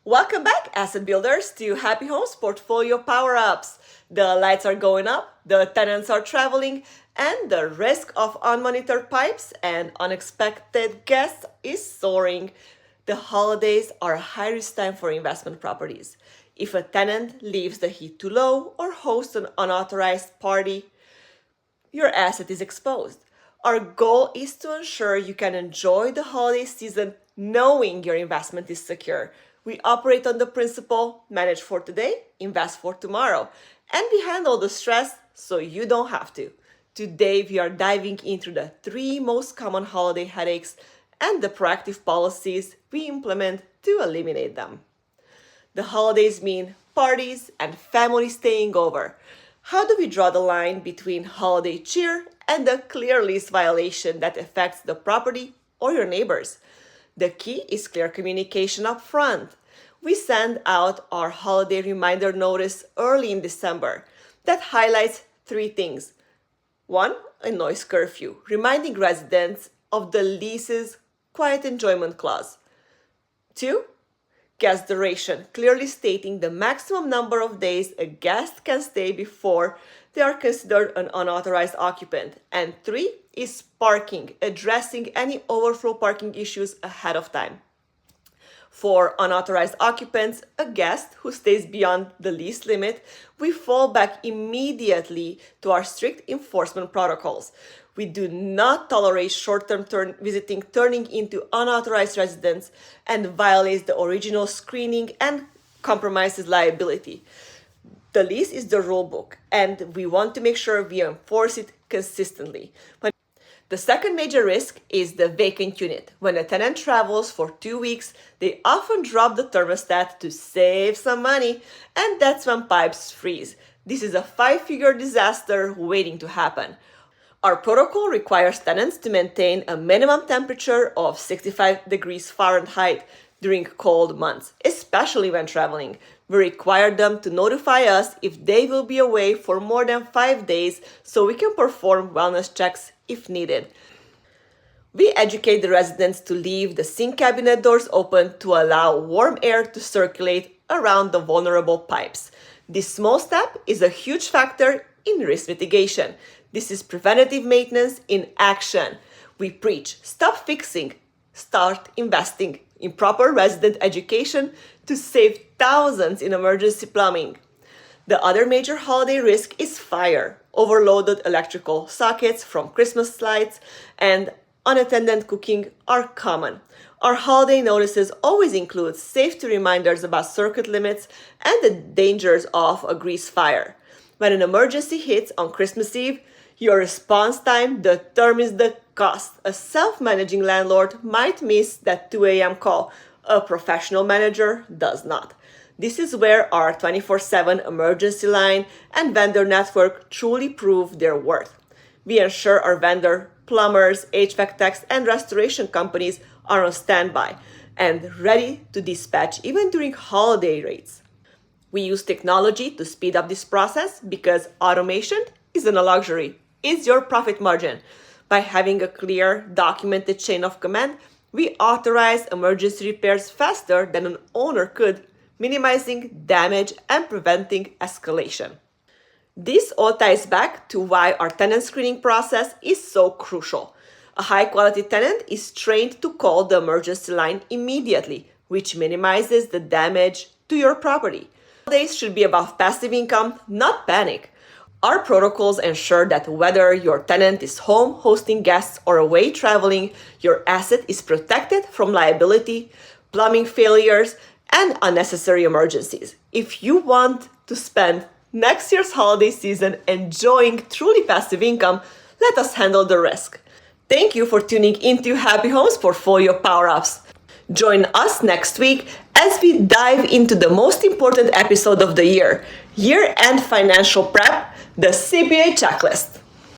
Welcome back, asset builders, to Happy Homes Portfolio Power-Ups. The lights are going up, the tenants are traveling, and the risk of unmonitored pipes and unexpected guests is soaring. The holidays are a high-risk time for investment properties. If a tenant leaves the heat too low or hosts an unauthorized party, your asset is exposed. Our goal is to ensure you can enjoy the holiday season knowing your investment is secure. We operate on the principle, manage for today, invest for tomorrow, and we handle the stress so you don't have to. Today, we are diving into the 3 most common holiday headaches and the proactive policies we implement to eliminate them. The holidays mean parties and family staying over. How do we draw the line between holiday cheer and the clear lease violation that affects the property or your neighbors? The key is clear communication up front. We send out our holiday reminder notice early in December that highlights 3 things. 1, a noise curfew, reminding residents of the lease's quiet enjoyment clause. 2, guest duration, clearly stating the maximum number of days a guest can stay before they are considered an unauthorized occupant. And 3 is parking, addressing any overflow parking issues ahead of time. For unauthorized occupants, a guest who stays beyond the lease limit, we fall back immediately to our strict enforcement protocols. We do not tolerate short-term visiting turning into unauthorized residents and violates the original screening and compromises liability. The lease is the rule book, and we want to make sure we enforce it consistently. The second major risk is the vacant unit. When a tenant travels for 2 weeks, they often drop the thermostat to save some money, and that's when pipes freeze. This is a 5-figure disaster waiting to happen. Our protocol requires tenants to maintain a minimum temperature of 65 degrees Fahrenheit during cold months, especially when traveling. We require them to notify us if they will be away for more than 5 days so we can perform wellness checks if needed. We educate the residents to leave the sink cabinet doors open to allow warm air to circulate around the vulnerable pipes. This small step is a huge factor in risk mitigation. This is preventative maintenance in action. We preach, stop fixing, start investing in proper resident education to save thousands in emergency plumbing. The other major holiday risk is fire. Overloaded electrical sockets from Christmas lights and unattended cooking are common. Our holiday notices always include safety reminders about circuit limits and the dangers of a grease fire. When an emergency hits on Christmas Eve, your response time determines the cost. A self-managing landlord might miss that 2 a.m. call. A professional manager does not. This is where our 24/7 emergency line and vendor network truly prove their worth. We ensure our vendor, plumbers, HVAC techs, and restoration companies are on standby and ready to dispatch even during holiday rates. We use technology to speed up this process because automation isn't a luxury, it's your profit margin. By having a clear, documented chain of command, we authorize emergency repairs faster than an owner could, minimizing damage and preventing escalation. This all ties back to why our tenant screening process is so crucial. A high-quality tenant is trained to call the emergency line immediately, which minimizes the damage to your property. Holidays should be about passive income, not panic. Our protocols ensure that whether your tenant is home hosting guests or away traveling, your asset is protected from liability, plumbing failures, and unnecessary emergencies. If you want to spend next year's holiday season enjoying truly passive income, let us handle the risk. Thank you for tuning into Happy Homes Portfolio Power-Ups. Join us next week as we dive into the most important episode of the year-end financial prep, the CPA checklist.